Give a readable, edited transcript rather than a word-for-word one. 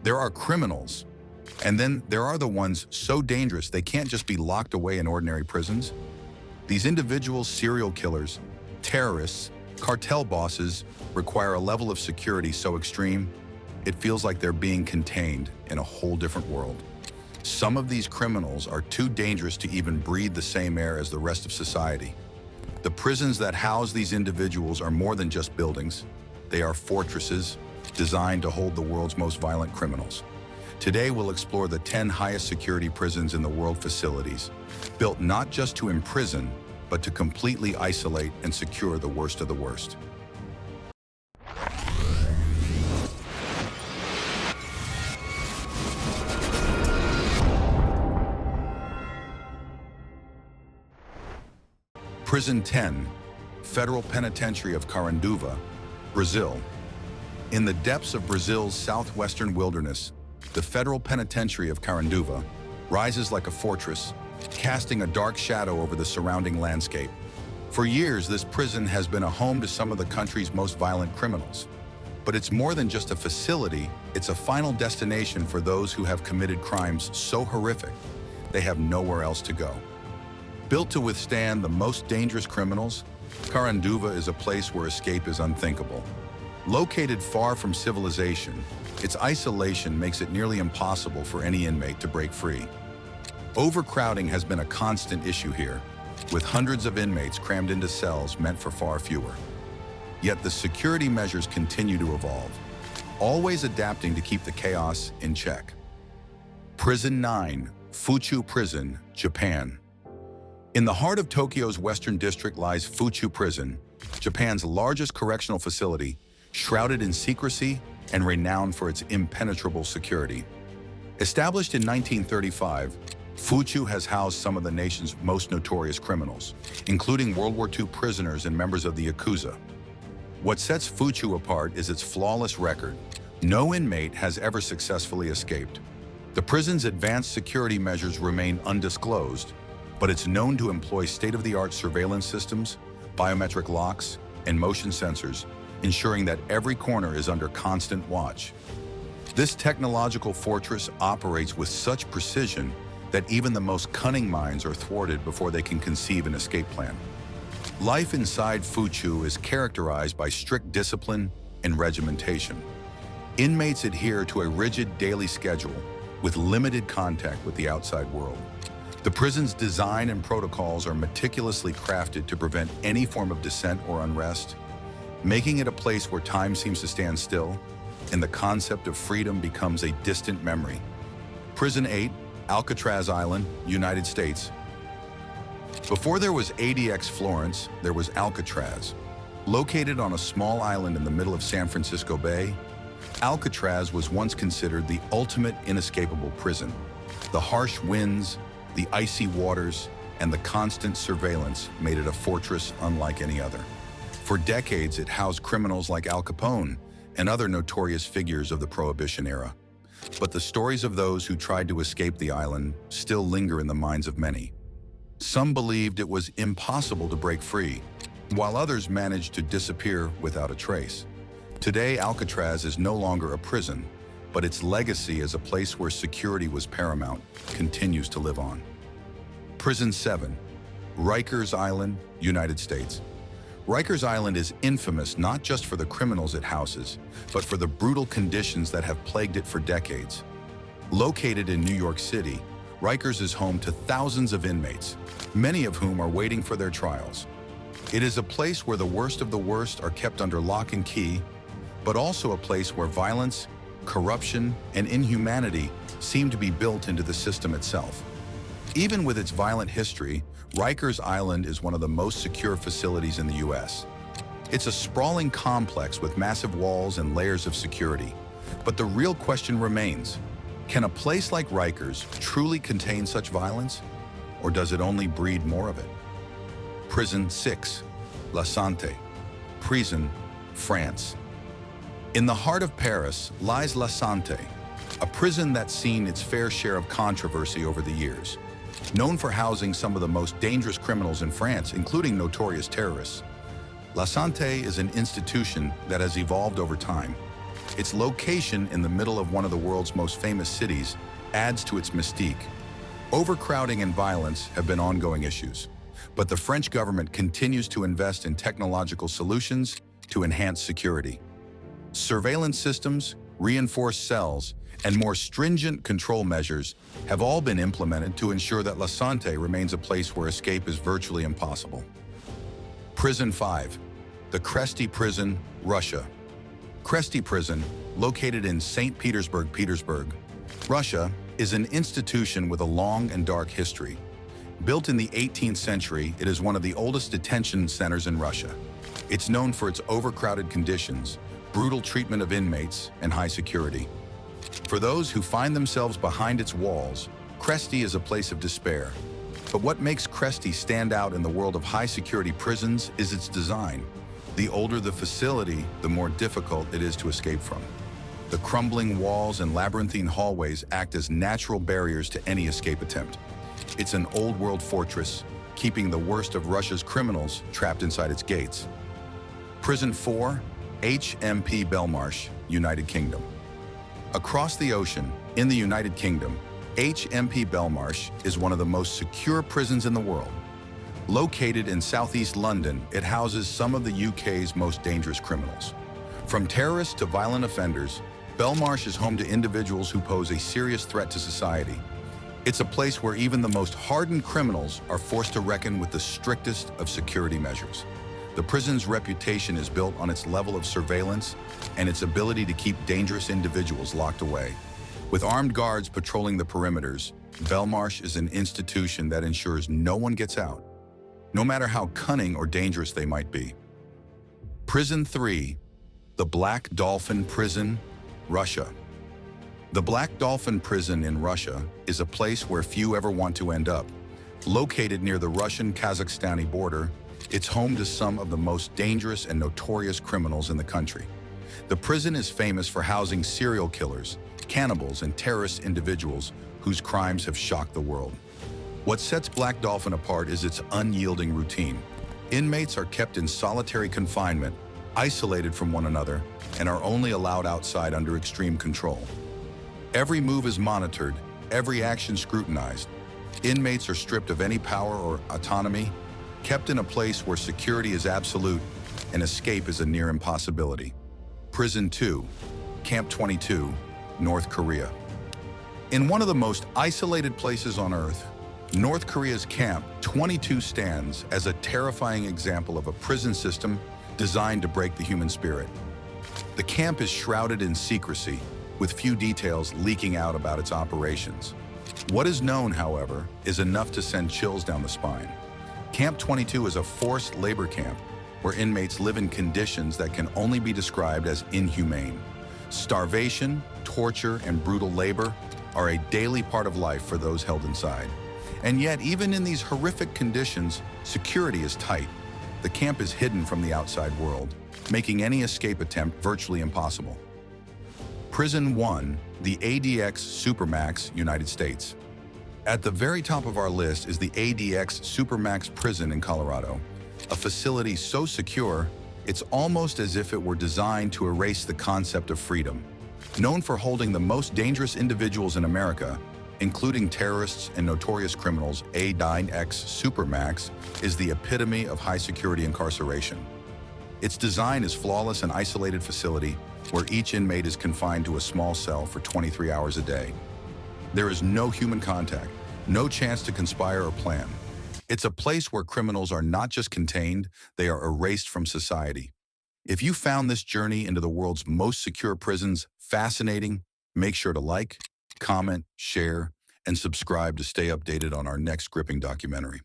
There are criminals, and then there are the ones so dangerous they can't just be locked away in ordinary prisons. These individuals, serial killers, terrorists, cartel bosses, require a level of security so extreme, it feels like they're being contained in a whole different world. Some of these criminals are too dangerous to even breathe the same air as the rest of society. The prisons that house these individuals are more than just buildings. They are fortresses designed to hold the world's most violent criminals. Today, we'll explore the 10 highest security prisons in the world facilities, built not just to imprison, but to completely isolate and secure the worst of the worst. Prison 10, Federal Penitentiary of Karanduva, Brazil. In the depths of Brazil's southwestern wilderness, the Federal Penitentiary of Karanduva rises like a fortress, casting a dark shadow over the surrounding landscape. For years, this prison has been a home to some of the country's most violent criminals. But it's more than just a facility, it's a final destination for those who have committed crimes so horrific, they have nowhere else to go. Built to withstand the most dangerous criminals, Karanduva is a place where escape is unthinkable. Located far from civilization, its isolation makes it nearly impossible for any inmate to break free. Overcrowding has been a constant issue here, with hundreds of inmates crammed into cells meant for far fewer. Yet the security measures continue to evolve, always adapting to keep the chaos in check. Prison 9, Fuchu Prison, Japan. In the heart of Tokyo's Western District lies Fuchu Prison, Japan's largest correctional facility, shrouded in secrecy and renowned for its impenetrable security. Established in 1935, Fuchu has housed some of the nation's most notorious criminals, including World War II prisoners and members of the Yakuza. What sets Fuchu apart is its flawless record. No inmate has ever successfully escaped. The prison's advanced security measures remain undisclosed, but it's known to employ state-of-the-art surveillance systems, biometric locks, and motion sensors, ensuring that every corner is under constant watch. This technological fortress operates with such precision that even the most cunning minds are thwarted before they can conceive an escape plan. Life inside Fuchu is characterized by strict discipline and regimentation. Inmates adhere to a rigid daily schedule with limited contact with the outside world. The prison's design and protocols are meticulously crafted to prevent any form of dissent or unrest, making it a place where time seems to stand still and the concept of freedom becomes a distant memory. Prison 8, Alcatraz Island, United States. Before there was ADX Florence, there was Alcatraz. Located on a small island in the middle of San Francisco Bay, Alcatraz was once considered the ultimate inescapable prison. The harsh winds, the icy waters, and the constant surveillance made it a fortress unlike any other. For decades, it housed criminals like Al Capone and other notorious figures of the Prohibition era. But the stories of those who tried to escape the island still linger in the minds of many. Some believed it was impossible to break free, while others managed to disappear without a trace. Today, Alcatraz is no longer a prison, but its legacy as a place where security was paramount continues to live on. Prison 7, Rikers Island, United States. Rikers Island is infamous not just for the criminals it houses, but for the brutal conditions that have plagued it for decades. Located in New York City, Rikers is home to thousands of inmates, many of whom are waiting for their trials. It is a place where the worst of the worst are kept under lock and key, but also a place where violence, corruption, and inhumanity seem to be built into the system itself. Even with its violent history, Rikers Island is one of the most secure facilities in the U.S. It's a sprawling complex with massive walls and layers of security. But the real question remains, can a place like Rikers truly contain such violence, or does it only breed more of it? Prison 6, La Sante, Prison, France. In the heart of Paris lies La Sante, a prison that's seen its fair share of controversy over the years. Known for housing some of the most dangerous criminals in France, including notorious terrorists, La Sante is an institution that has evolved over time. Its location in the middle of one of the world's most famous cities adds to its mystique. Overcrowding and violence have been ongoing issues, but the French government continues to invest in technological solutions to enhance security. Surveillance systems, reinforced cells, and more stringent control measures have all been implemented to ensure that La Sante remains a place where escape is virtually impossible. Prison 5. The Kresty Prison, Russia. Kresty Prison, located in St. Petersburg, Russia, is an institution with a long and dark history. Built in the 18th century, it is one of the oldest detention centers in Russia. It's known for its overcrowded conditions, brutal treatment of inmates, and high security. For those who find themselves behind its walls, Kresty is a place of despair. But what makes Kresty stand out in the world of high-security prisons is its design. The older the facility, the more difficult it is to escape from. The crumbling walls and labyrinthine hallways act as natural barriers to any escape attempt. It's an old-world fortress, keeping the worst of Russia's criminals trapped inside its gates. Prison 4, HMP Belmarsh, United Kingdom. Across the ocean, in the United Kingdom, HMP Belmarsh is one of the most secure prisons in the world. Located in southeast London, it houses some of the UK's most dangerous criminals. From terrorists to violent offenders, Belmarsh is home to individuals who pose a serious threat to society. It's a place where even the most hardened criminals are forced to reckon with the strictest of security measures. The prison's reputation is built on its level of surveillance and its ability to keep dangerous individuals locked away. With armed guards patrolling the perimeters, Belmarsh is an institution that ensures no one gets out, no matter how cunning or dangerous they might be. Prison 3, the Black Dolphin Prison, Russia. The Black Dolphin Prison in Russia is a place where few ever want to end up. Located near the Russian-Kazakhstani border, it's home to some of the most dangerous and notorious criminals in the country. The prison is famous for housing serial killers, cannibals, and terrorist individuals whose crimes have shocked the world. What sets Black Dolphin apart is its unyielding routine. Inmates are kept in solitary confinement, isolated from one another, and are only allowed outside under extreme control. Every move is monitored, every action scrutinized. Inmates are stripped of any power or autonomy, kept in a place where security is absolute and escape is a near impossibility. Prison 2, Camp 22, North Korea. In one of the most isolated places on Earth, North Korea's Camp 22 stands as a terrifying example of a prison system designed to break the human spirit. The camp is shrouded in secrecy, with few details leaking out about its operations. What is known, however, is enough to send chills down the spine. Camp 22 is a forced labor camp where inmates live in conditions that can only be described as inhumane. Starvation, torture, and brutal labor are a daily part of life for those held inside. And yet, even in these horrific conditions, security is tight. The camp is hidden from the outside world, making any escape attempt virtually impossible. Prison 1, the ADX Supermax, United States. At the very top of our list is the ADX Supermax prison in Colorado, a facility so secure, it's almost as if it were designed to erase the concept of freedom. Known for holding the most dangerous individuals in America, including terrorists and notorious criminals, ADX Supermax is the epitome of high-security incarceration. Its design is flawless and isolated facility where each inmate is confined to a small cell for 23 hours a day. There is no human contact, no chance to conspire or plan. It's a place where criminals are not just contained, they are erased from society. If you found this journey into the world's most secure prisons fascinating, make sure to like, comment, share, and subscribe to stay updated on our next gripping documentary.